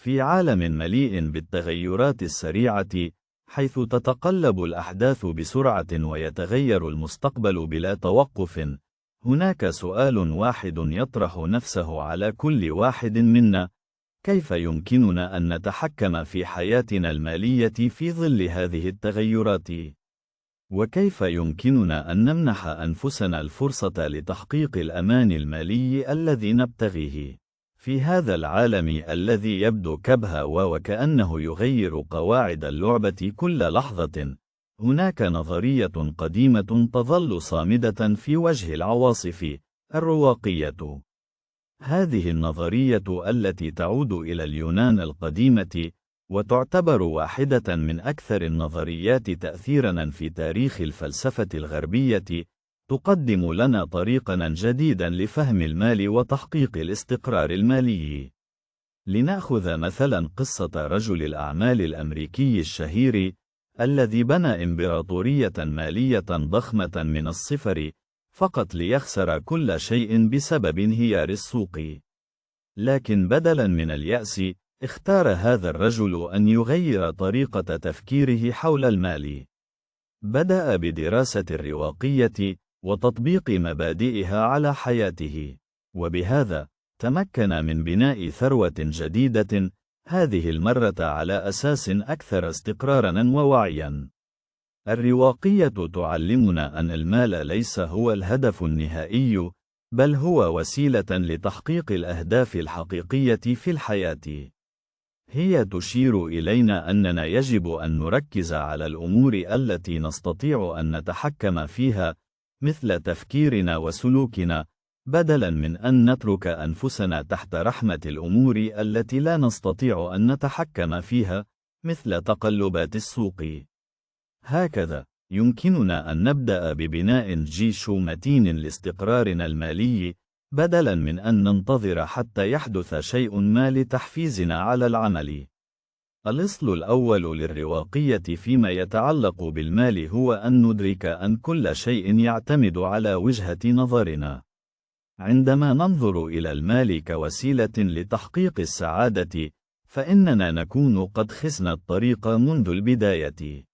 في عالم مليء بالتغيرات السريعة، حيث تتقلب الأحداث بسرعة ويتغير المستقبل بلا توقف، هناك سؤال واحد يطرح نفسه على كل واحد منا: كيف يمكننا أن نتحكم في حياتنا المالية في ظل هذه التغيرات؟ وكيف يمكننا أن نمنح أنفسنا الفرصة لتحقيق الأمان المالي الذي نبتغيه في هذا العالم الذي يبدو كبهى وكأنه يغير قواعد اللعبة كل لحظة؟ هناك نظرية قديمة تظل صامدة في وجه العواصف: الرواقية. هذه النظرية التي تعود إلى اليونان القديمة وتعتبر واحدة من أكثر النظريات تأثيراً في تاريخ الفلسفة الغربية، تقدم لنا طريقاً جديداً لفهم المال وتحقيق الاستقرار المالي. لنأخذ مثلاً قصة رجل الأعمال الأمريكي الشهير الذي بنى إمبراطورية مالية ضخمة من الصفر فقط ليخسر كل شيء بسبب انهيار السوق. لكن بدلاً من اليأس، اختار هذا الرجل أن يغير طريقة تفكيره حول المال. بدأ بدراسة الرواقية وتطبيق مبادئها على حياته، وبهذا تمكن من بناء ثروة جديدة، هذه المرة على أساس أكثر استقراراً ووعياً. الرواقية تعلمنا أن المال ليس هو الهدف النهائي، بل هو وسيلة لتحقيق الأهداف الحقيقية في الحياة. هي تشير إلينا أننا يجب أن نركز على الأمور التي نستطيع أن نتحكم فيها، مثل تفكيرنا وسلوكنا، بدلاً من أن نترك أنفسنا تحت رحمة الأمور التي لا نستطيع أن نتحكم فيها، مثل تقلبات السوق. هكذا يمكننا أن نبدأ ببناء جيش متين لاستقرارنا المالي، بدلاً من أن ننتظر حتى يحدث شيء ما لتحفيزنا على العمل. الأصل الأول للرواقية فيما يتعلق بالمال هو أن ندرك أن كل شيء يعتمد على وجهة نظرنا. عندما ننظر إلى المال كوسيلة لتحقيق السعادة، فإننا نكون قد خسنا الطريق منذ البداية.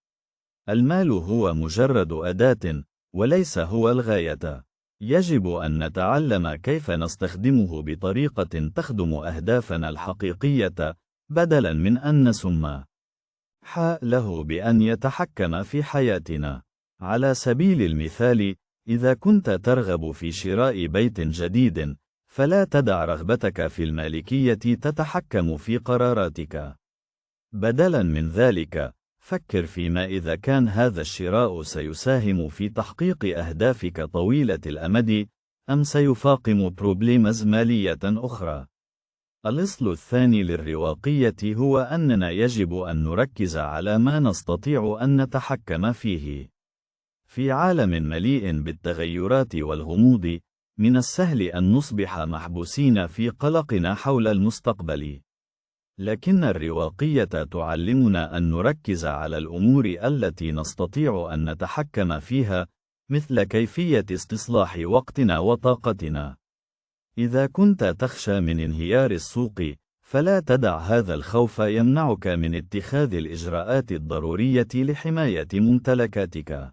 المال هو مجرد أداة، وليس هو الغاية. يجب أن نتعلم كيف نستخدمه بطريقة تخدم أهدافنا الحقيقية، بدلاً من أن نسمى له بأن يتحكم في حياتنا. على سبيل المثال، إذا كنت ترغب في شراء بيت جديد، فلا تدع رغبتك في المالكية تتحكم في قراراتك. بدلاً من ذلك، فكر فيما إذا كان هذا الشراء سيساهم في تحقيق أهدافك طويلة الأمد، أم سيفاقم بروبليمز مالية أخرى. الأصل الثاني للرواقية هو أننا يجب أن نركز على ما نستطيع أن نتحكم فيه. في عالم مليء بالتغيرات والغموض، من السهل أن نصبح محبوسين في قلقنا حول المستقبل. لكن الرواقية تعلمنا أن نركز على الأمور التي نستطيع أن نتحكم فيها، مثل كيفية استصلاح وقتنا وطاقتنا. إذا كنت تخشى من انهيار السوق، فلا تدع هذا الخوف يمنعك من اتخاذ الإجراءات الضرورية لحماية ممتلكاتك.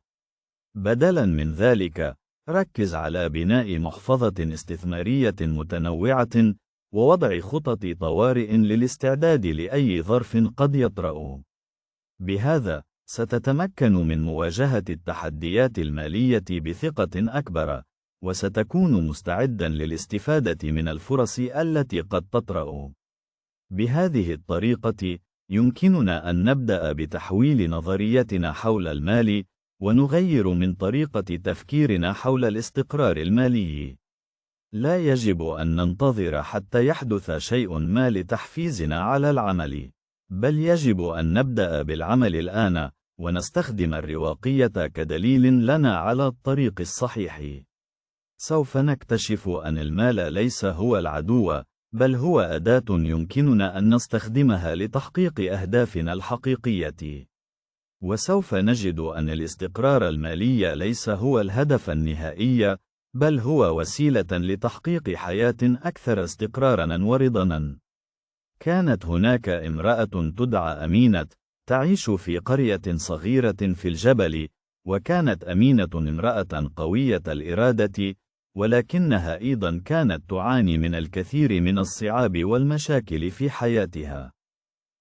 بدلاً من ذلك، ركز على بناء محفظة استثمارية متنوعة، ووضع خطط طوارئ للاستعداد لأي ظرف قد يطرأ. بهذا، ستتمكن من مواجهة التحديات المالية بثقة أكبر، وستكون مستعداً للاستفادة من الفرص التي قد تطرأ. بهذه الطريقة، يمكننا أن نبدأ بتحويل نظريتنا حول المال، ونغير من طريقة تفكيرنا حول الاستقرار المالي. لا يجب أن ننتظر حتى يحدث شيء ما لتحفيزنا على العمل، بل يجب أن نبدأ بالعمل الآن، ونستخدم الرواقية كدليل لنا على الطريق الصحيح. سوف نكتشف أن المال ليس هو العدو، بل هو أداة يمكننا أن نستخدمها لتحقيق أهدافنا الحقيقية. وسوف نجد أن الاستقرار المالي ليس هو الهدف النهائي، بل هو وسيلة لتحقيق حياة أكثر استقراراً ورضاً. كانت هناك امرأة تدعى أمينة، تعيش في قرية صغيرة في الجبل، وكانت أمينة امرأة قوية الإرادة، ولكنها أيضا كانت تعاني من الكثير من الصعاب والمشاكل في حياتها.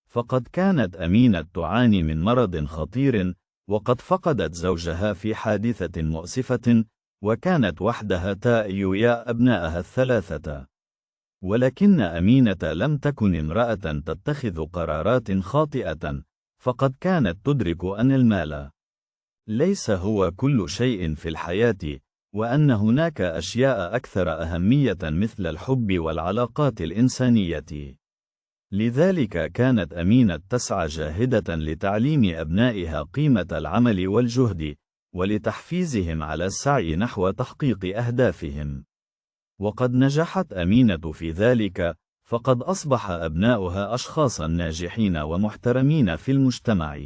فقد كانت أمينة تعاني من مرض خطير، وقد فقدت زوجها في حادثة مؤسفة، وكانت وحدها تأيّا أبنائها الثلاثة. ولكن أمينة لم تكن امرأة تتخذ قرارات خاطئة، فقد كانت تدرك أن المال ليس هو كل شيء في الحياة، وأن هناك أشياء أكثر أهمية مثل الحب والعلاقات الإنسانية. لذلك كانت أمينة تسعى جاهدة لتعليم أبنائها قيمة العمل والجهد، ولتحفيزهم على السعي نحو تحقيق أهدافهم. وقد نجحت أمينة في ذلك، فقد أصبح أبناؤها أشخاصا ناجحين ومحترمين في المجتمع.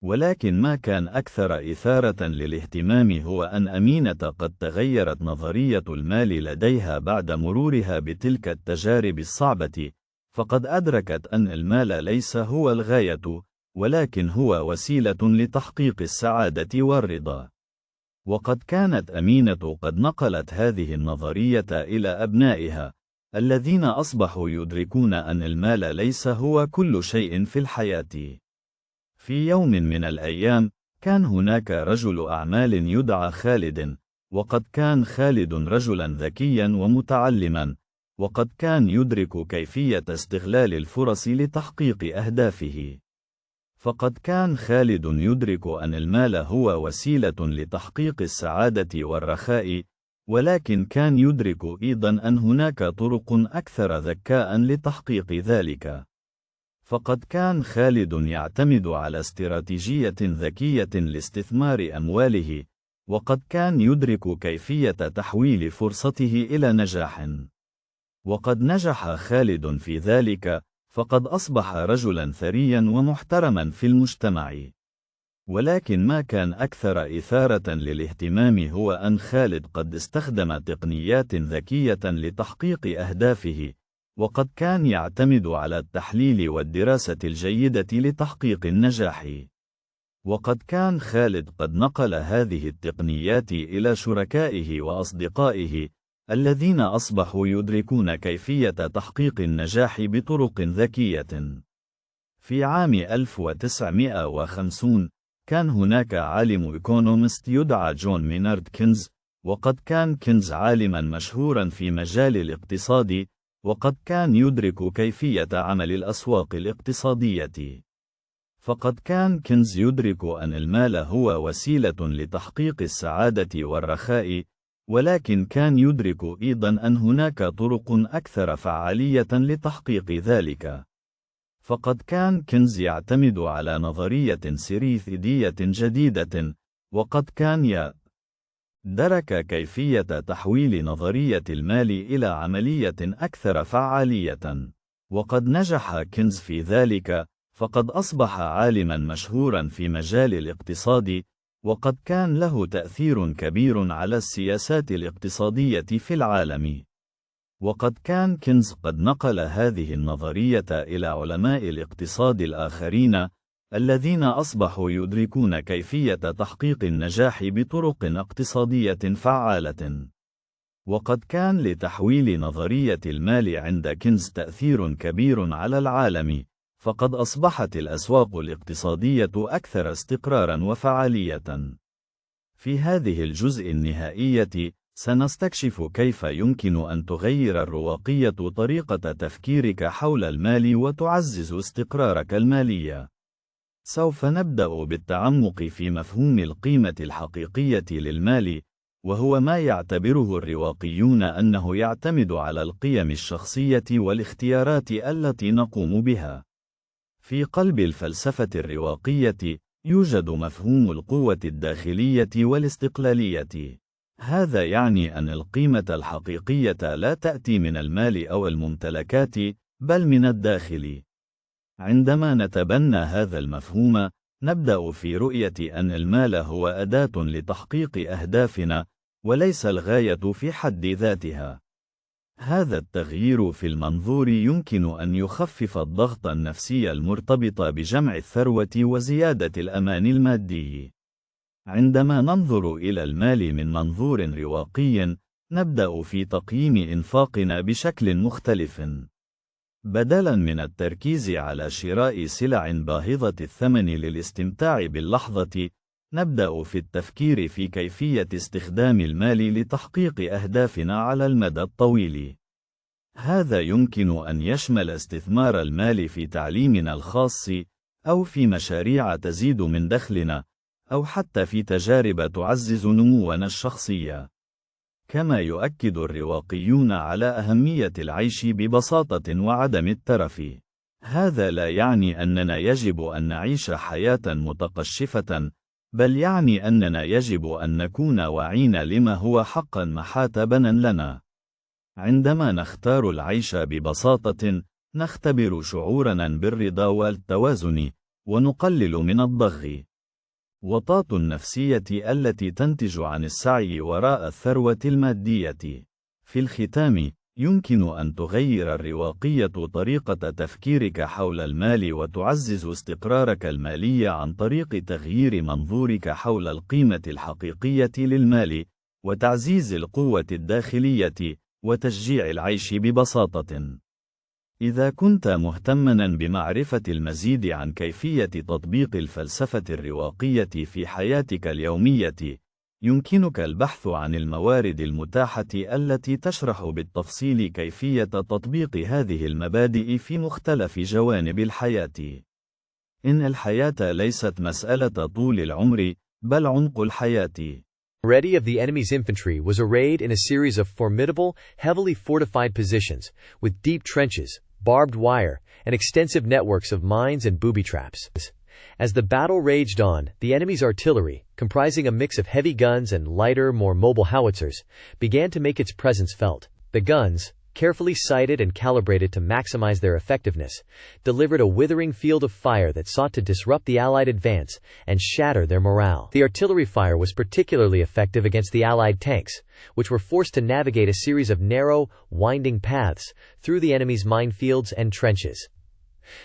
ولكن ما كان أكثر إثارة للاهتمام هو أن أمينة قد تغيرت نظرية المال لديها بعد مرورها بتلك التجارب الصعبة، فقد أدركت أن المال ليس هو الغاية، ولكن هو وسيلة لتحقيق السعادة والرضا. وقد كانت أمينة قد نقلت هذه النظرية إلى أبنائها، الذين أصبحوا يدركون أن المال ليس هو كل شيء في الحياة. في يوم من الأيام، كان هناك رجل أعمال يدعى خالد، وقد كان خالد رجلا ذكيا ومتعلما، وقد كان يدرك كيفية استغلال الفرص لتحقيق أهدافه. فقد كان خالد يدرك أن المال هو وسيلة لتحقيق السعادة والرخاء، ولكن كان يدرك أيضا أن هناك طرق أكثر ذكاء لتحقيق ذلك. فقد كان خالد يعتمد على استراتيجية ذكية لاستثمار أمواله، وقد كان يدرك كيفية تحويل فرصته إلى نجاح. وقد نجح خالد في ذلك، فقد أصبح رجلا ثريا ومحترما في المجتمع. ولكن ما كان أكثر إثارة للاهتمام هو أن خالد قد استخدم تقنيات ذكية لتحقيق أهدافه، وقد كان يعتمد على التحليل والدراسة الجيدة لتحقيق النجاح. وقد كان خالد قد نقل هذه التقنيات إلى شركائه وأصدقائه، الذين أصبحوا يدركون كيفية تحقيق النجاح بطرق ذكية. في عام 1950 كان هناك عالم إيكونومست يدعى جون مينارد كينز، وقد كان كينز عالما مشهورا في مجال الاقتصاد، وقد كان يدرك كيفية عمل الأسواق الاقتصادية. فقد كان كينز يدرك أن المال هو وسيلة لتحقيق السعادة والرخاء، ولكن كان يدرك أيضا أن هناك طرق أكثر فعالية لتحقيق ذلك. فقد كان كينز يعتمد على نظرية سيريثيدية جديدة، وقد كان درك كيفية تحويل نظرية المال إلى عملية أكثر فعالية. وقد نجح كينز في ذلك، فقد أصبح عالما مشهورا في مجال الاقتصاد، وقد كان له تأثير كبير على السياسات الاقتصادية في العالم. وقد كان كينز قد نقل هذه النظرية إلى علماء الاقتصاد الآخرين، الذين أصبحوا يدركون كيفية تحقيق النجاح بطرق اقتصادية فعالة. وقد كان لتحويل نظرية المال عند كينز تأثير كبير على العالم، فقد أصبحت الأسواق الاقتصادية أكثر استقراراً وفعالية. في هذه الجزء النهائية، سنستكشف كيف يمكن أن تغير الرواقية طريقة تفكيرك حول المال وتعزز استقرارك المالي. سوف نبدأ بالتعمق في مفهوم القيمة الحقيقية للمال، وهو ما يعتبره الرواقيون أنه يعتمد على القيم الشخصية والاختيارات التي نقوم بها. في قلب الفلسفة الرواقية، يوجد مفهوم القوة الداخلية والاستقلالية. هذا يعني أن القيمة الحقيقية لا تأتي من المال أو الممتلكات، بل من الداخل. عندما نتبنى هذا المفهوم، نبدأ في رؤية أن المال هو أداة لتحقيق أهدافنا، وليس الغاية في حد ذاتها. هذا التغيير في المنظور يمكن أن يخفف الضغط النفسي المرتبط بجمع الثروة وزيادة الأمان المادي. عندما ننظر إلى المال من منظور رواقي، نبدأ في تقييم إنفاقنا بشكل مختلف. بدلاً من التركيز على شراء سلع باهظة الثمن للاستمتاع باللحظة، نبدأ في التفكير في كيفية استخدام المال لتحقيق أهدافنا على المدى الطويل. هذا يمكن أن يشمل استثمار المال في تعليمنا الخاص، أو في مشاريع تزيد من دخلنا، أو حتى في تجارب تعزز نمونا الشخصي. كما يؤكد الرواقيون على أهمية العيش ببساطة وعدم الترف. هذا لا يعني أننا يجب أن نعيش حياة متقشفة، بل يعني أننا يجب أن نكون واعين لما هو حقا محاتبا لنا. عندما نختار العيش ببساطة، نختبر شعورنا بالرضا والتوازن، ونقلل من الضغط والضغط النفسية التي تنتج عن السعي وراء الثروة المادية. في الختام، يمكن أن تغير الرواقية طريقة تفكيرك حول المال وتعزز استقرارك المالي عن طريق تغيير منظورك حول القيمة الحقيقية للمال، وتعزيز القوة الداخلية، وتشجيع العيش ببساطة. إذا كنت مهتماً بمعرفة المزيد عن كيفية تطبيق الفلسفة الرواقية في حياتك اليومية، يمكنك البحث عن الموارد المتاحة التي تشرح بالتفصيل كيفية تطبيق هذه المبادئ في مختلف جوانب الحياة. إن الحياة ليست مسألة طول العمر، بل عمق الحياة. Ready of the enemy's infantry was arrayed in a series of formidable, heavily fortified positions, with deep trenches, barbed wire, and extensive networks of mines and booby traps. As the battle raged on, the enemy's artillery, comprising a mix of heavy guns and lighter, more mobile howitzers, began to make its presence felt. The guns, carefully sighted and calibrated to maximize their effectiveness, delivered a withering field of fire that sought to disrupt the Allied advance and shatter their morale. The artillery fire was particularly effective against the Allied tanks, which were forced to navigate a series of narrow, winding paths through the enemy's minefields and trenches.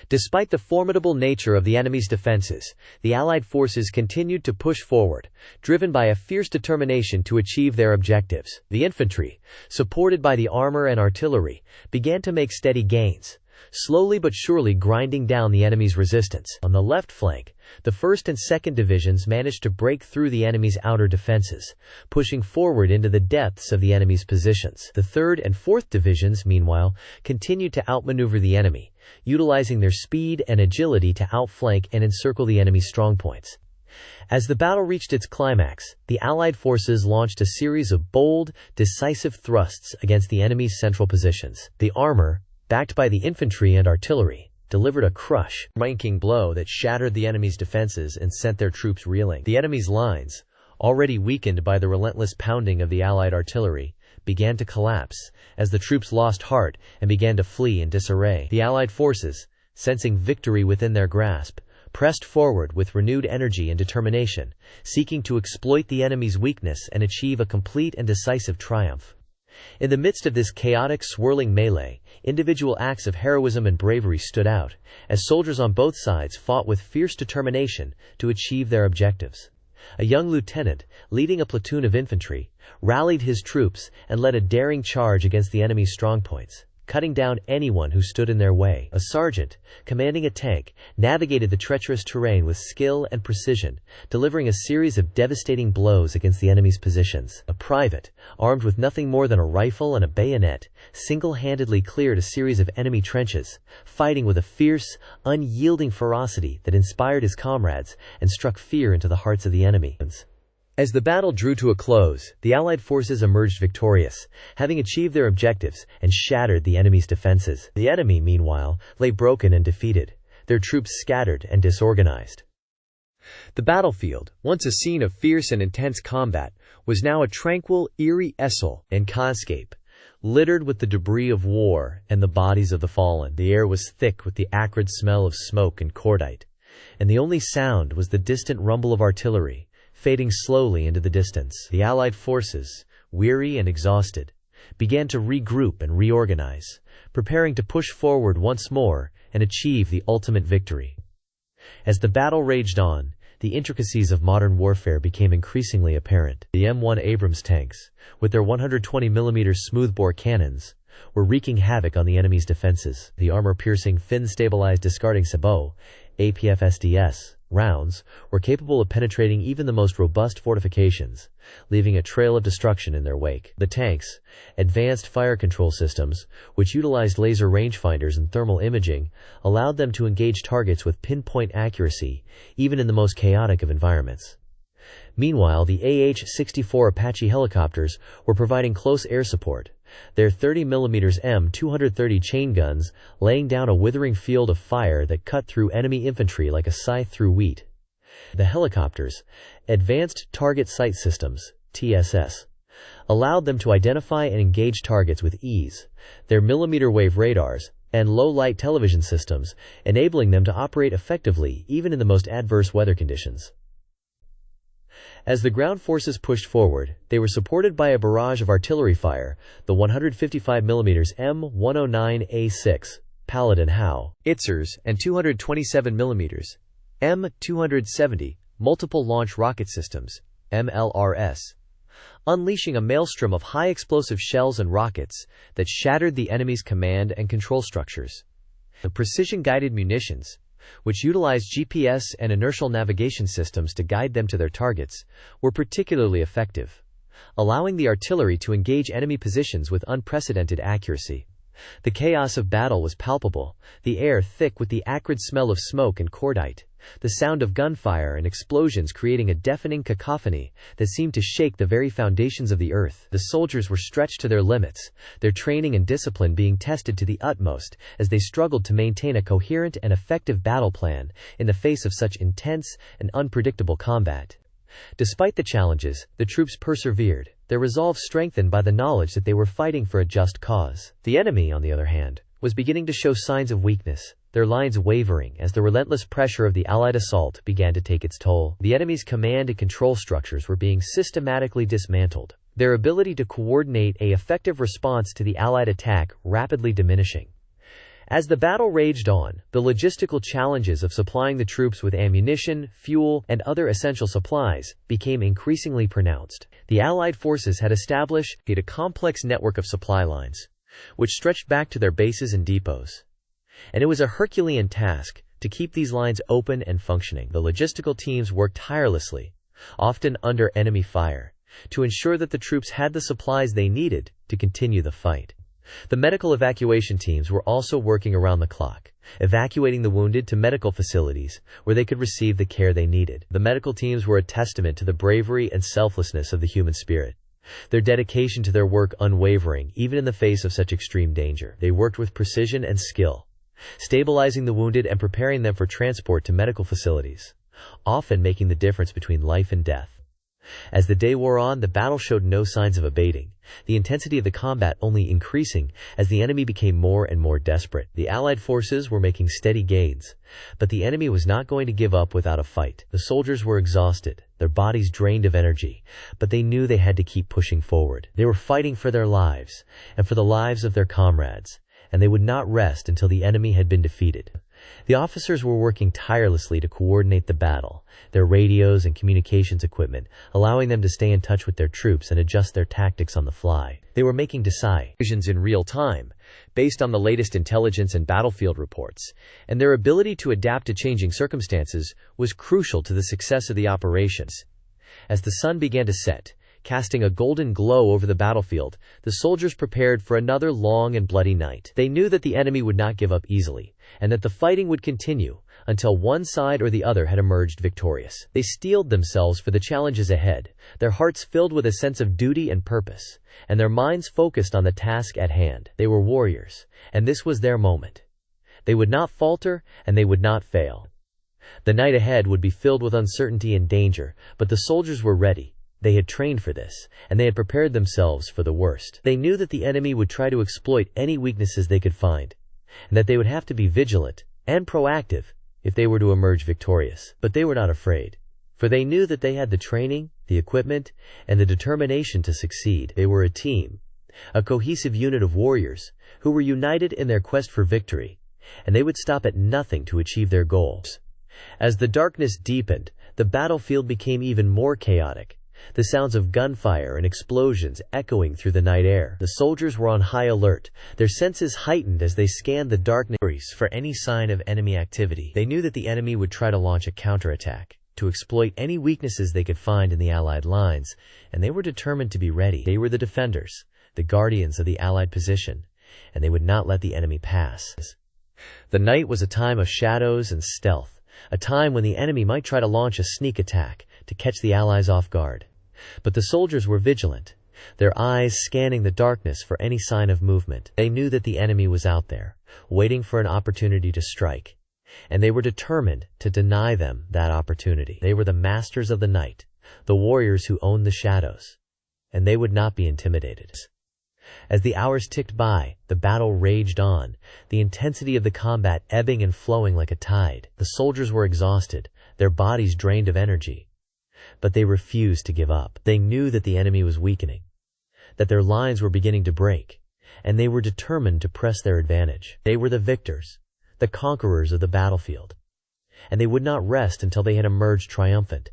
Despite the formidable nature of the enemy's defenses, the Allied forces continued to push forward, driven by a fierce determination to achieve their objectives. The infantry, supported by the armor and artillery, began to make steady gains, slowly but surely grinding down the enemy's resistance. On the left flank, the 1st and 2nd Divisions managed to break through the enemy's outer defenses, pushing forward into the depths of the enemy's positions. The 3rd and 4th Divisions, meanwhile, continued to outmaneuver the enemy, utilizing their speed and agility to outflank and encircle the enemy's strongpoints. As the battle reached its climax, the Allied forces launched a series of bold, decisive thrusts against the enemy's central positions. The armor, backed by the infantry and artillery, delivered a crushing blow that shattered the enemy's defenses and sent their troops reeling. The enemy's lines, already weakened by the relentless pounding of the Allied artillery, began to collapse as the troops lost heart and began to flee in disarray. The Allied forces, sensing victory within their grasp, pressed forward with renewed energy and determination, seeking to exploit the enemy's weakness and achieve a complete and decisive triumph. In the midst of this chaotic, swirling melee, individual acts of heroism and bravery stood out, as soldiers on both sides fought with fierce determination to achieve their objectives. A young lieutenant, leading a platoon of infantry, rallied his troops and led a daring charge against the enemy's strongpoints, cutting down anyone who stood in their way. A sergeant, commanding a tank, navigated the treacherous terrain with skill and precision, delivering a series of devastating blows against the enemy's positions. A private, armed with nothing more than a rifle and a bayonet, single-handedly cleared a series of enemy trenches, fighting with a fierce, unyielding ferocity that inspired his comrades and struck fear into the hearts of the enemy. As the battle drew to a close, the Allied forces emerged victorious, having achieved their objectives and shattered the enemy's defenses. The enemy, meanwhile, lay broken and defeated, their troops scattered and disorganized. The battlefield, once a scene of fierce and intense combat, was now a tranquil, eerie and landscape, littered with the debris of war and the bodies of the fallen. The air was thick with the acrid smell of smoke and cordite, and the only sound was the distant rumble of artillery, fading slowly into the distance. The Allied forces, weary and exhausted, began to regroup and reorganize, preparing to push forward once more and achieve the ultimate victory. As the battle raged on, the intricacies of modern warfare became increasingly apparent. The M1 Abrams tanks, with their 120mm smoothbore cannons, were wreaking havoc on the enemy's defenses. The armor-piercing, fin-stabilized discarding sabot, APFSDS, rounds were capable of penetrating even the most robust fortifications, leaving a trail of destruction in their wake. The tanks' advanced fire control systems, which utilized laser rangefinders and thermal imaging, allowed them to engage targets with pinpoint accuracy, even in the most chaotic of environments. Meanwhile, the AH-64 Apache helicopters were providing close air support, their 30mm M230 chain guns laying down a withering field of fire that cut through enemy infantry like a scythe through wheat. The helicopters' Advanced Target Sight Systems, TSS, allowed them to identify and engage targets with ease, their millimeter-wave radars and low-light television systems enabling them to operate effectively even in the most adverse weather conditions. As the ground forces pushed forward, they were supported by a barrage of artillery fire, the 155mm M109A6, Paladin howitzers, and 227mm M270 multiple launch rocket systems, MLRS, unleashing a maelstrom of high-explosive shells and rockets that shattered the enemy's command and control structures. The precision-guided munitions, which utilized GPS and inertial navigation systems to guide them to their targets, were particularly effective, allowing the artillery to engage enemy positions with unprecedented accuracy. The chaos of battle was palpable, the air thick with the acrid smell of smoke and cordite, the sound of gunfire and explosions creating a deafening cacophony that seemed to shake the very foundations of the earth. The soldiers were stretched to their limits, their training and discipline being tested to the utmost as they struggled to maintain a coherent and effective battle plan in the face of such intense and unpredictable combat. Despite the challenges, the troops persevered, their resolve strengthened by the knowledge that they were fighting for a just cause. The enemy, on the other hand, was beginning to show signs of weakness, their lines wavering as the relentless pressure of the Allied assault began to take its toll. The enemy's command and control structures were being systematically dismantled, their ability to coordinate an effective response to the Allied attack rapidly diminishing. As the battle raged on, the logistical challenges of supplying the troops with ammunition, fuel, and other essential supplies became increasingly pronounced. The Allied forces had established a complex network of supply lines, which stretched back to their bases and depots. And it was a Herculean task to keep these lines open and functioning. The logistical teams worked tirelessly, often under enemy fire, to ensure that the troops had the supplies they needed to continue the fight. The medical evacuation teams were also working around the clock, evacuating the wounded to medical facilities where they could receive the care they needed. The medical teams were a testament to the bravery and selflessness of the human spirit, their dedication to their work unwavering even in the face of such extreme danger. They worked with precision and skill, stabilizing the wounded and preparing them for transport to medical facilities, often making the difference between life and death. As the day wore on, the battle showed no signs of abating, the intensity of the combat only increasing as the enemy became more and more desperate. The Allied forces were making steady gains, but the enemy was not going to give up without a fight. The soldiers were exhausted, their bodies drained of energy, but they knew they had to keep pushing forward. They were fighting for their lives, and for the lives of their comrades, and they would not rest until the enemy had been defeated. The officers were working tirelessly to coordinate the battle, their radios and communications equipment, allowing them to stay in touch with their troops and adjust their tactics on the fly. They were making decisions in real time, based on the latest intelligence and battlefield reports, and their ability to adapt to changing circumstances was crucial to the success of the operations. As the sun began to set, casting a golden glow over the battlefield, the soldiers prepared for another long and bloody night. They knew that the enemy would not give up easily, and that the fighting would continue until one side or the other had emerged victorious. They steeled themselves for the challenges ahead, their hearts filled with a sense of duty and purpose, and their minds focused on the task at hand. They were warriors, and this was their moment. They would not falter, and they would not fail. The night ahead would be filled with uncertainty and danger, but the soldiers were ready. They had trained for this, and they had prepared themselves for the worst. They knew that the enemy would try to exploit any weaknesses they could find, and that they would have to be vigilant and proactive if they were to emerge victorious. But they were not afraid, for they knew that they had the training, the equipment, and the determination to succeed. They were a team, a cohesive unit of warriors who were united in their quest for victory, and they would stop at nothing to achieve their goals. As the darkness deepened, the battlefield became even more chaotic, the sounds of gunfire and explosions echoing through the night air. The soldiers were on high alert, their senses heightened as they scanned the darkness for any sign of enemy activity. They knew that the enemy would try to launch a counterattack, to exploit any weaknesses they could find in the Allied lines, and they were determined to be ready. They were the defenders, the guardians of the Allied position, and they would not let the enemy pass. The night was a time of shadows and stealth, a time when the enemy might try to launch a sneak attack to catch the Allies off guard. But the soldiers were vigilant, their eyes scanning the darkness for any sign of movement. They knew that the enemy was out there, waiting for an opportunity to strike, and they were determined to deny them that opportunity. They were the masters of the night, the warriors who owned the shadows, and they would not be intimidated. As the hours ticked by, the battle raged on, the intensity of the combat ebbing and flowing like a tide. The soldiers were exhausted, their bodies drained of energy, but they refused to give up. They knew that the enemy was weakening, that their lines were beginning to break, and they were determined to press their advantage. They were the victors, the conquerors of the battlefield, and they would not rest until they had emerged triumphant.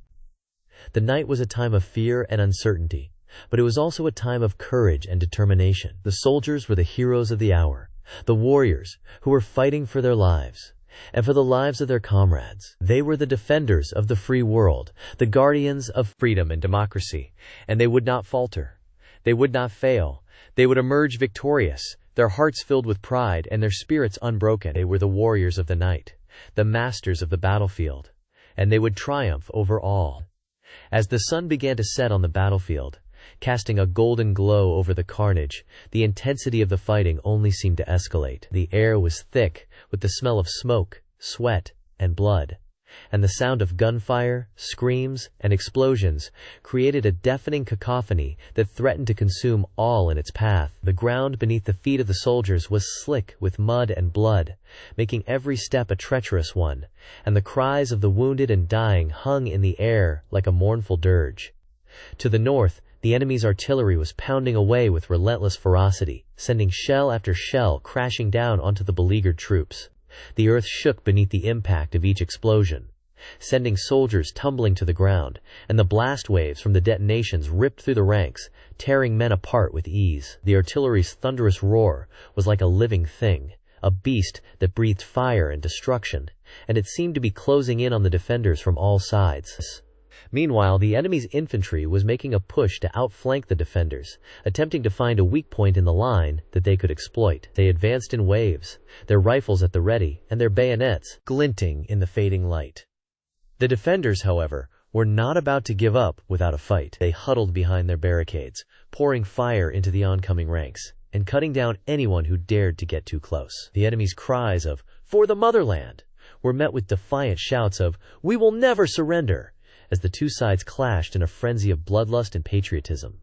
The night was a time of fear and uncertainty, but it was also a time of courage and determination. The soldiers were the heroes of the hour, the warriors who were fighting for their lives and for the lives of their comrades. They were the defenders of the free world, the guardians of freedom and democracy, and they would not falter. They would not fail. They would emerge victorious, their hearts filled with pride and their spirits unbroken. They were the warriors of the night, the masters of the battlefield, and they would triumph over all. As the sun began to set on the battlefield, casting a golden glow over the carnage, the intensity of the fighting only seemed to escalate. The air was thick with the smell of smoke, sweat, and blood, and the sound of gunfire, screams, and explosions created a deafening cacophony that threatened to consume all in its path. The ground beneath the feet of the soldiers was slick with mud and blood, making every step a treacherous one, and the cries of the wounded and dying hung in the air like a mournful dirge. To the north, the enemy's artillery was pounding away with relentless ferocity, sending shell after shell crashing down onto the beleaguered troops. The earth shook beneath the impact of each explosion, sending soldiers tumbling to the ground, and the blast waves from the detonations ripped through the ranks, tearing men apart with ease. The artillery's thunderous roar was like a living thing, a beast that breathed fire and destruction, and it seemed to be closing in on the defenders from all sides. Meanwhile, the enemy's infantry was making a push to outflank the defenders, attempting to find a weak point in the line that they could exploit. They advanced in waves, their rifles at the ready and their bayonets glinting in the fading light. The defenders, however, were not about to give up without a fight. They huddled behind their barricades, pouring fire into the oncoming ranks, and cutting down anyone who dared to get too close. The enemy's cries of, "For the motherland!" were met with defiant shouts of, "We will never surrender!" as the two sides clashed in a frenzy of bloodlust and patriotism.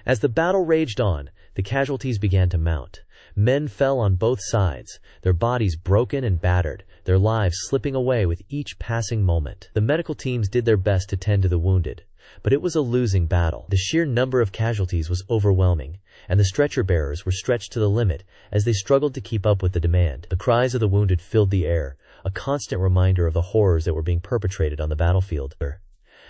As the battle raged on, the casualties began to mount. Men fell on both sides, their bodies broken and battered, their lives slipping away with each passing moment. The medical teams did their best to tend to the wounded, but it was a losing battle. The sheer number of casualties was overwhelming, and the stretcher bearers were stretched to the limit as they struggled to keep up with the demand. The cries of the wounded filled the air, a constant reminder of the horrors that were being perpetrated on the battlefield.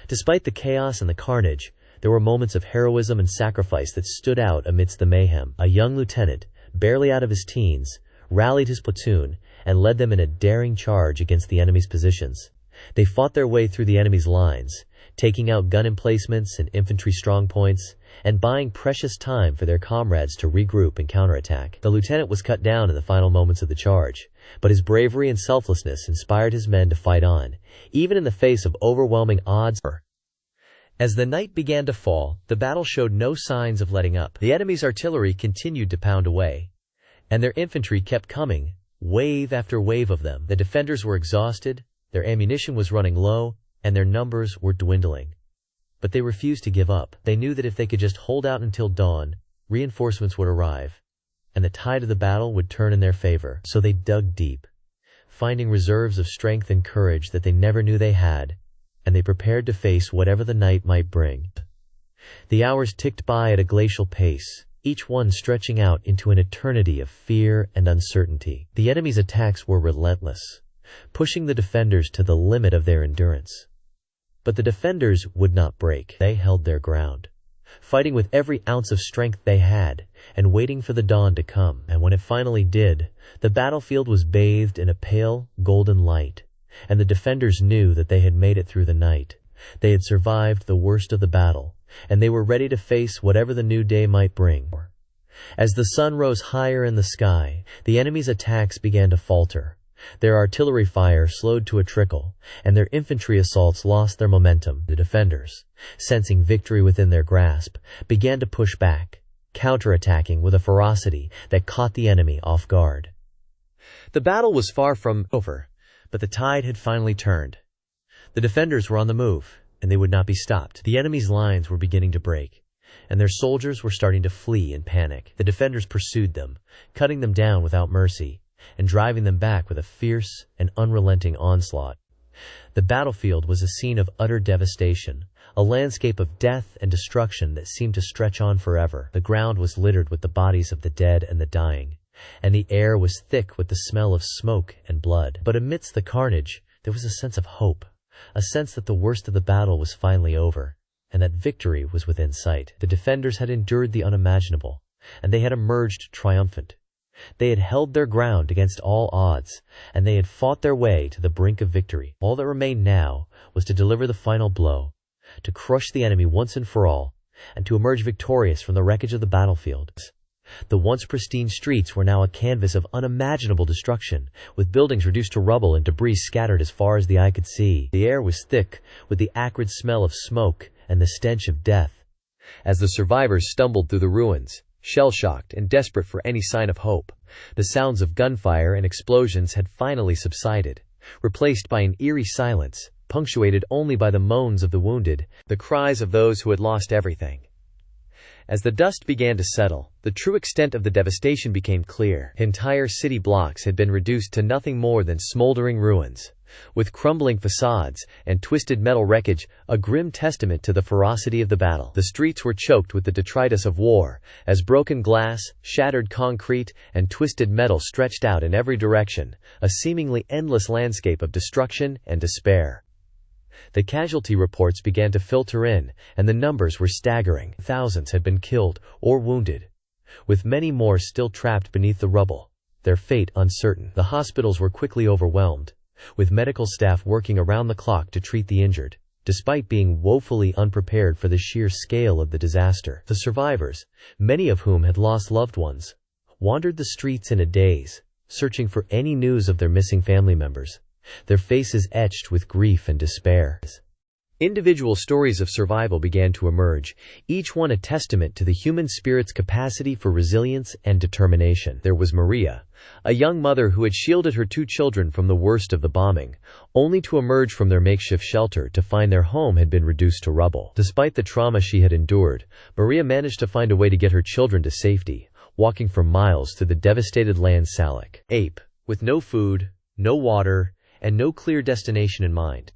Despite the chaos and the carnage, there were moments of heroism and sacrifice that stood out amidst the mayhem. A young lieutenant, barely out of his teens, rallied his platoon and led them in a daring charge against the enemy's positions. They fought their way through the enemy's lines, taking out gun emplacements and infantry strongpoints, and buying precious time for their comrades to regroup and counterattack. The lieutenant was cut down in the final moments of the charge, but his bravery and selflessness inspired his men to fight on, even in the face of overwhelming odds. As the night began to fall, the battle showed no signs of letting up. The enemy's artillery continued to pound away, and their infantry kept coming, wave after wave of them. The defenders were exhausted, their ammunition was running low, and their numbers were dwindling. But they refused to give up. They knew that if they could just hold out until dawn, reinforcements would arrive, and the tide of the battle would turn in their favor. So they dug deep, finding reserves of strength and courage that they never knew they had, and they prepared to face whatever the night might bring. The hours ticked by at a glacial pace, each one stretching out into an eternity of fear and uncertainty. The enemy's attacks were relentless, pushing the defenders to the limit of their endurance. But the defenders would not break. They held their ground, fighting with every ounce of strength they had, and waiting for the dawn to come. And when it finally did, the battlefield was bathed in a pale, golden light, and the defenders knew that they had made it through the night. They had survived the worst of the battle, and they were ready to face whatever the new day might bring. As the sun rose higher in the sky, the enemy's attacks began to falter. Their artillery fire slowed to a trickle, and their infantry assaults lost their momentum. The defenders, sensing victory within their grasp, began to push back, counterattacking with a ferocity that caught the enemy off guard. The battle was far from over, but the tide had finally turned. The defenders were on the move, and they would not be stopped. The enemy's lines were beginning to break, and their soldiers were starting to flee in panic. The defenders pursued them, cutting them down without mercy, and driving them back with a fierce and unrelenting onslaught. The battlefield was a scene of utter devastation, a landscape of death and destruction that seemed to stretch on forever. The ground was littered with the bodies of the dead and the dying, and the air was thick with the smell of smoke and blood. But amidst the carnage, there was a sense of hope, a sense that the worst of the battle was finally over, and that victory was within sight. The defenders had endured the unimaginable, and they had emerged triumphant. They had held their ground against all odds, and they had fought their way to the brink of victory. All that remained now was to deliver the final blow, to crush the enemy once and for all, and to emerge victorious from the wreckage of the battlefield. The once pristine streets were now a canvas of unimaginable destruction, with buildings reduced to rubble and debris scattered as far as the eye could see. The air was thick with the acrid smell of smoke and the stench of death. As the survivors stumbled through the ruins, shell-shocked and desperate for any sign of hope, the sounds of gunfire and explosions had finally subsided, replaced by an eerie silence, punctuated only by the moans of the wounded, the cries of those who had lost everything. As the dust began to settle, the true extent of the devastation became clear. Entire city blocks had been reduced to nothing more than smoldering ruins, with crumbling facades and twisted metal wreckage, a grim testament to the ferocity of the battle. The streets were choked with the detritus of war, as broken glass, shattered concrete, and twisted metal stretched out in every direction, a seemingly endless landscape of destruction and despair. The casualty reports began to filter in, and the numbers were staggering. Thousands had been killed or wounded, with many more still trapped beneath the rubble, their fate uncertain. The hospitals were quickly overwhelmed, with medical staff working around the clock to treat the injured, despite being woefully unprepared for the sheer scale of the disaster. The survivors, many of whom had lost loved ones, wandered the streets in a daze, searching for any news of their missing family members, their faces etched with grief and despair. Individual stories of survival began to emerge, each one a testament to the human spirit's capacity for resilience and determination. There was Maria, a young mother who had shielded her 2 children from the worst of the bombing, only to emerge from their makeshift shelter to find their home had been reduced to rubble. Despite the trauma she had endured, Maria managed to find a way to get her children to safety, walking for miles through the devastated land Salak, with no food, no water, and no clear destination in mind.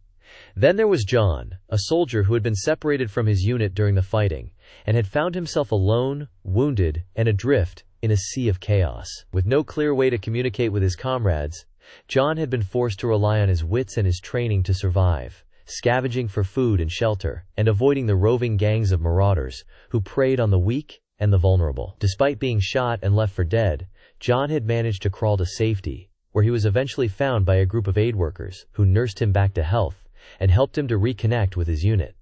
Then there was John, a soldier who had been separated from his unit during the fighting, and had found himself alone, wounded, and adrift in a sea of chaos. With no clear way to communicate with his comrades, John had been forced to rely on his wits and his training to survive, scavenging for food and shelter, and avoiding the roving gangs of marauders who preyed on the weak and the vulnerable. Despite being shot and left for dead, John had managed to crawl to safety, where he was eventually found by a group of aid workers who nursed him back to health and helped him to reconnect with his unit.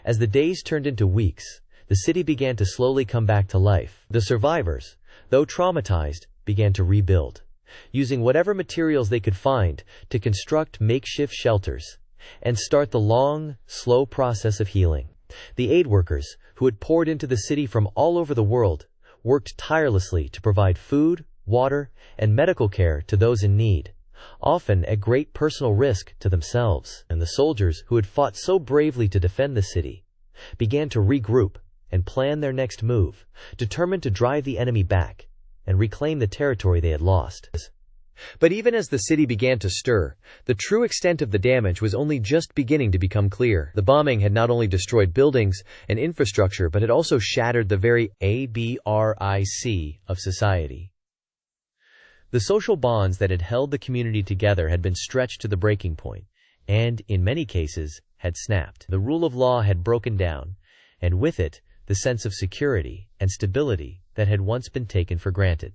As the days turned into weeks, the city began to slowly come back to life. The survivors, though traumatized, began to rebuild, using whatever materials they could find to construct makeshift shelters and start the long, slow process of healing. The aid workers, who had poured into the city from all over the world, worked tirelessly to provide food, water, and medical care to those in need, often at great personal risk to themselves. And the soldiers, who had fought so bravely to defend the city, began to regroup and plan their next move, determined to drive the enemy back and reclaim the territory they had lost. But even as the city began to stir, the true extent of the damage was only just beginning to become clear. The bombing had not only destroyed buildings and infrastructure, but had also shattered the very fabric of society. The social bonds that had held the community together had been stretched to the breaking point, and, in many cases, had snapped. The rule of law had broken down, and with it, the sense of security and stability that had once been taken for granted.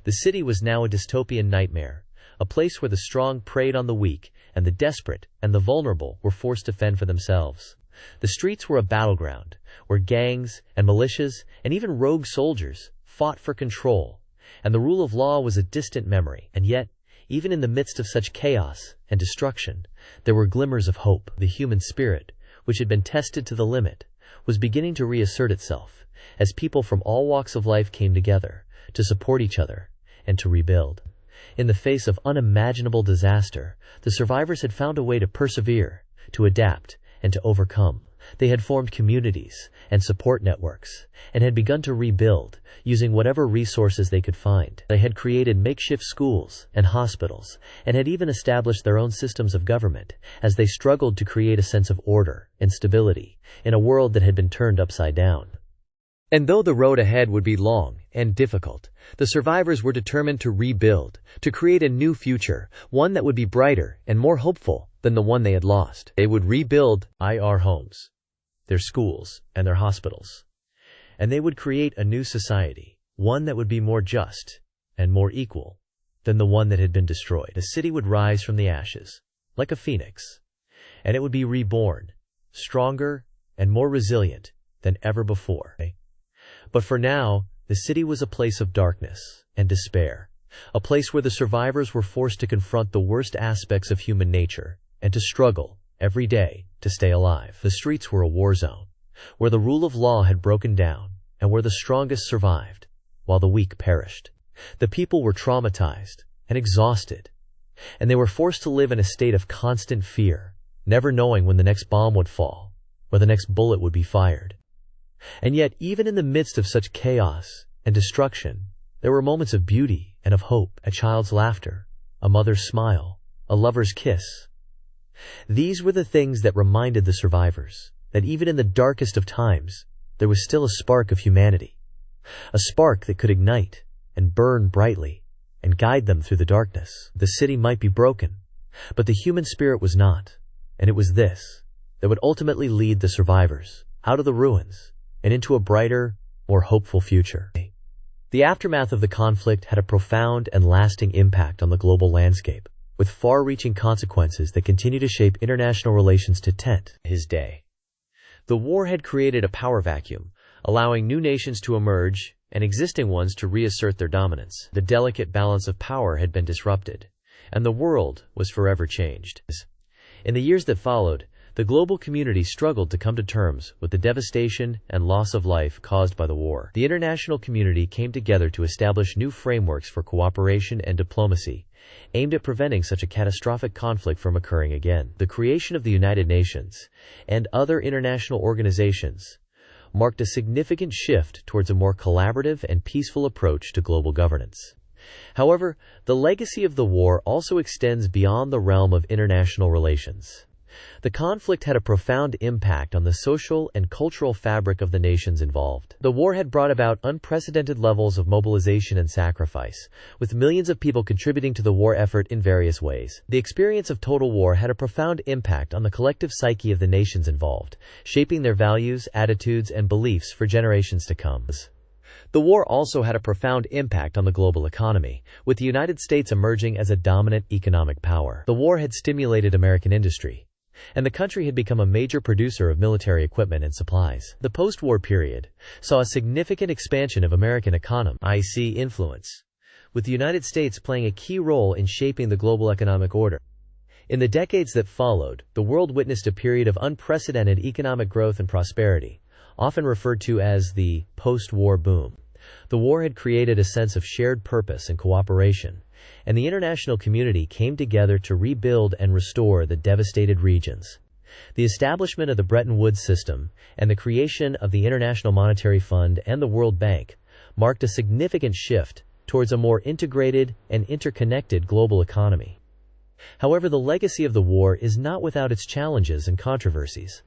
The city was now a dystopian nightmare, a place where the strong preyed on the weak, and the desperate and the vulnerable were forced to fend for themselves. The streets were a battleground, where gangs and militias and even rogue soldiers fought for control, and the rule of law was a distant memory. And yet, even in the midst of such chaos and destruction, there were glimmers of hope. The human spirit, which had been tested to the limit, was beginning to reassert itself, as people from all walks of life came together to support each other and to rebuild. In the face of unimaginable disaster, the survivors had found a way to persevere, to adapt, and to overcome. They had formed communities and support networks, and had begun to rebuild, using whatever resources they could find. They had created makeshift schools and hospitals, and had even established their own systems of government, as they struggled to create a sense of order and stability in a world that had been turned upside down. And though the road ahead would be long and difficult, the survivors were determined to rebuild, to create a new future, one that would be brighter and more hopeful than the one they had lost. They would rebuild their homes, their schools, and their hospitals. And they would create a new society, one that would be more just and more equal than the one that had been destroyed. The city would rise from the ashes, like a phoenix, and it would be reborn, stronger and more resilient than ever before. But for now, the city was a place of darkness and despair, a place where the survivors were forced to confront the worst aspects of human nature and to struggle every day to stay alive. The streets were a war zone, where the rule of law had broken down and where the strongest survived, while the weak perished. The people were traumatized and exhausted, and they were forced to live in a state of constant fear, never knowing when the next bomb would fall or the next bullet would be fired. And yet, even in the midst of such chaos and destruction, there were moments of beauty and of hope. A child's laughter, a mother's smile, a lover's kiss. These were the things that reminded the survivors that even in the darkest of times, there was still a spark of humanity, a spark that could ignite and burn brightly and guide them through the darkness. The city might be broken, but the human spirit was not, and it was this that would ultimately lead the survivors out of the ruins and into a brighter, more hopeful future. The aftermath of the conflict had a profound and lasting impact on the global landscape, with far-reaching consequences that continue to shape international relations to his day. The war had created a power vacuum, allowing new nations to emerge and existing ones to reassert their dominance. The delicate balance of power had been disrupted, and the world was forever changed. In the years that followed, the global community struggled to come to terms with the devastation and loss of life caused by the war. The international community came together to establish new frameworks for cooperation and diplomacy, aimed at preventing such a catastrophic conflict from occurring again. The creation of the United Nations and other international organizations marked a significant shift towards a more collaborative and peaceful approach to global governance. However, the legacy of the war also extends beyond the realm of international relations. The conflict had a profound impact on the social and cultural fabric of the nations involved. The war had brought about unprecedented levels of mobilization and sacrifice, with millions of people contributing to the war effort in various ways. The experience of total war had a profound impact on the collective psyche of the nations involved, shaping their values, attitudes, and beliefs for generations to come. The war also had a profound impact on the global economy, with the United States emerging as a dominant economic power. The war had stimulated American industry, and the country had become a major producer of military equipment and supplies. The post-war period saw a significant expansion of American economic influence, with the United States playing a key role in shaping the global economic order. In the decades that followed, the world witnessed a period of unprecedented economic growth and prosperity, often referred to as the post-war boom. The war had created a sense of shared purpose and cooperation, and the international community came together to rebuild and restore the devastated regions. The establishment of the Bretton Woods system and the creation of the International Monetary Fund and the World Bank marked a significant shift towards a more integrated and interconnected global economy. However, the legacy of the war is not without its challenges and controversies.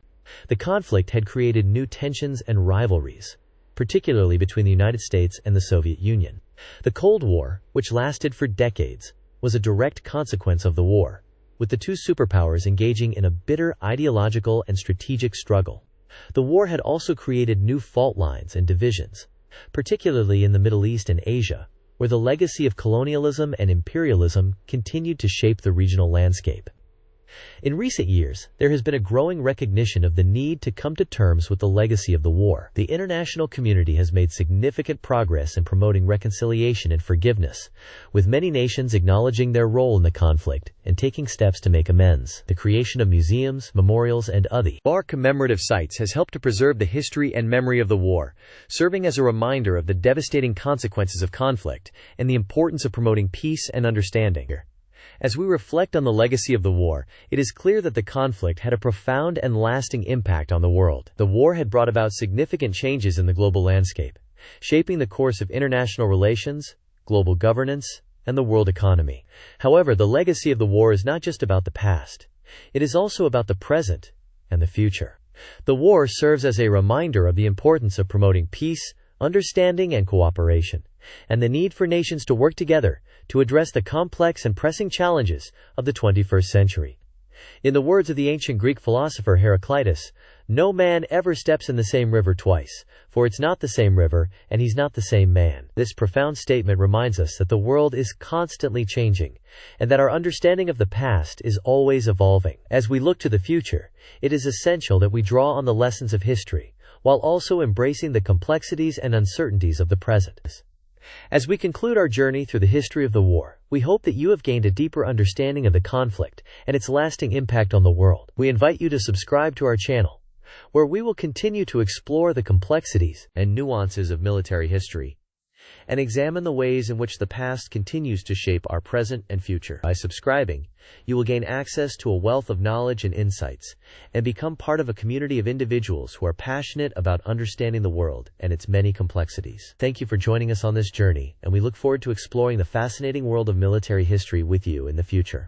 The conflict had created new tensions and rivalries, particularly between the United States and the Soviet Union. The Cold War, which lasted for decades, was a direct consequence of the war, with the two superpowers engaging in a bitter ideological and strategic struggle. The war had also created new fault lines and divisions, particularly in the Middle East and Asia, where the legacy of colonialism and imperialism continued to shape the regional landscape. In recent years, there has been a growing recognition of the need to come to terms with the legacy of the war. The international community has made significant progress in promoting reconciliation and forgiveness, with many nations acknowledging their role in the conflict and taking steps to make amends. The creation of museums, memorials, and other commemorative sites has helped to preserve the history and memory of the war, serving as a reminder of the devastating consequences of conflict and the importance of promoting peace and understanding. As we reflect on the legacy of the war, it is clear that the conflict had a profound and lasting impact on the world. The war had brought about significant changes in the global landscape, shaping the course of international relations, global governance, and the world economy. However, the legacy of the war is not just about the past. It is also about the present and the future. The war serves as a reminder of the importance of promoting peace, understanding, and cooperation, and the need for nations to work together to address the complex and pressing challenges of the 21st century. In the words of the ancient Greek philosopher Heraclitus, "No man ever steps in the same river twice, for it's not the same river, and he's not the same man." This profound statement reminds us that the world is constantly changing, and that our understanding of the past is always evolving. As we look to the future, it is essential that we draw on the lessons of history, while also embracing the complexities and uncertainties of the present. As we conclude our journey through the history of the war, we hope that you have gained a deeper understanding of the conflict and its lasting impact on the world. We invite you to subscribe to our channel, where we will continue to explore the complexities and nuances of military history and examine the ways in which the past continues to shape our present and future. By subscribing, you will gain access to a wealth of knowledge and insights, and become part of a community of individuals who are passionate about understanding the world and its many complexities. Thank you for joining us on this journey, and we look forward to exploring the fascinating world of military history with you in the future.